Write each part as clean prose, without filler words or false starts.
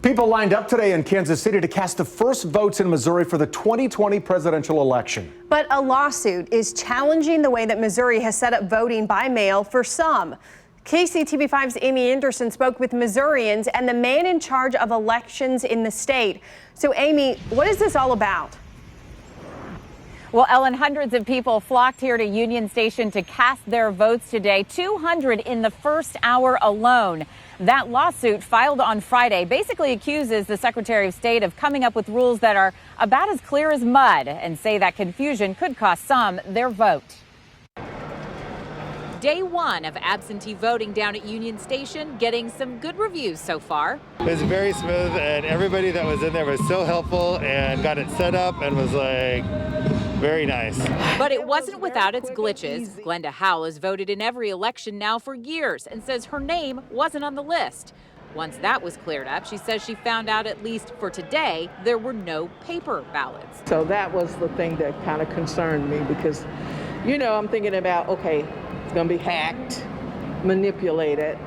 People lined up today in Kansas City to cast the first votes in Missouri for the 2020 presidential election. But a lawsuit is challenging the way that Missouri has set up voting by mail for some. KCTV5's Amy Anderson spoke with Missourians and the man in charge of elections in the state. So, Amy, what is this all about? Well, Ellen, hundreds of people flocked here to Union Station to cast their votes today, 200 in the first hour alone. That lawsuit filed on Friday basically accuses the Secretary of State of coming up with rules that are about as clear as mud and say that confusion could cost some their vote. Day one of absentee voting down at Union Station getting some good reviews so far. It was very smooth and everybody that was in there was so helpful and got it set up and was like very nice. But it wasn't without its glitches. Glenda Howell has voted in every election now for years and says her name wasn't on the list. Once that was cleared up, she says she found out, at least for today, there were no paper ballots. So that was the thing that kind of concerned me because, I'm thinking about, okay, it's going to be hacked, manipulated,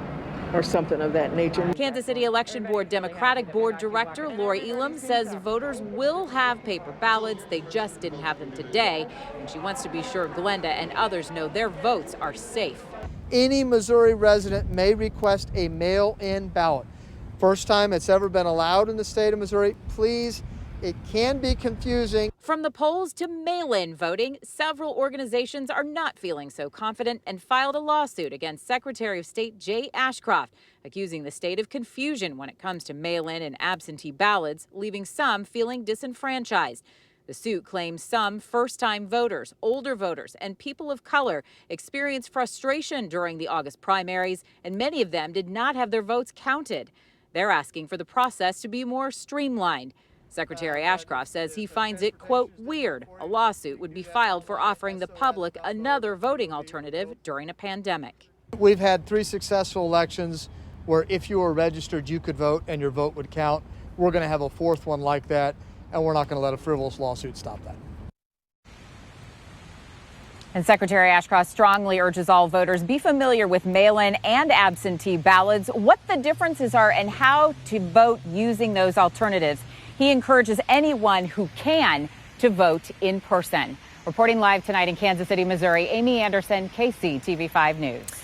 or something of that nature. Kansas City Election Board Democratic Board Director Lori Elam says voters will have paper ballots. They just didn't have them today. And she wants to be sure Glenda and others know their votes are safe. Any Missouri resident may request a mail-in ballot. First time it's ever been allowed in the state of Missouri. Please, it can be confusing. From the polls to mail-in voting, several organizations are not feeling so confident and filed a lawsuit against Secretary of State Jay Ashcroft, accusing the state of confusion when it comes to mail-in and absentee ballots, leaving some feeling disenfranchised. The suit claims some first-time voters, older voters, and people of color experienced frustration during the August primaries, and many of them did not have their votes counted. They're asking for the process to be more streamlined. Secretary Ashcroft says he finds it, quote, weird a lawsuit would be filed for offering the public another voting alternative during a pandemic. We've had 3 successful elections where if you were registered, you could vote and your vote would count. We're going to have a 4th one like that, and we're not going to let a frivolous lawsuit stop that. And Secretary Ashcroft strongly urges all voters be familiar with mail-in and absentee ballots, what the differences are, and how to vote using those alternatives. He encourages anyone who can to vote in person. Reporting live tonight in Kansas City, Missouri, Amy Anderson, KCTV5 News.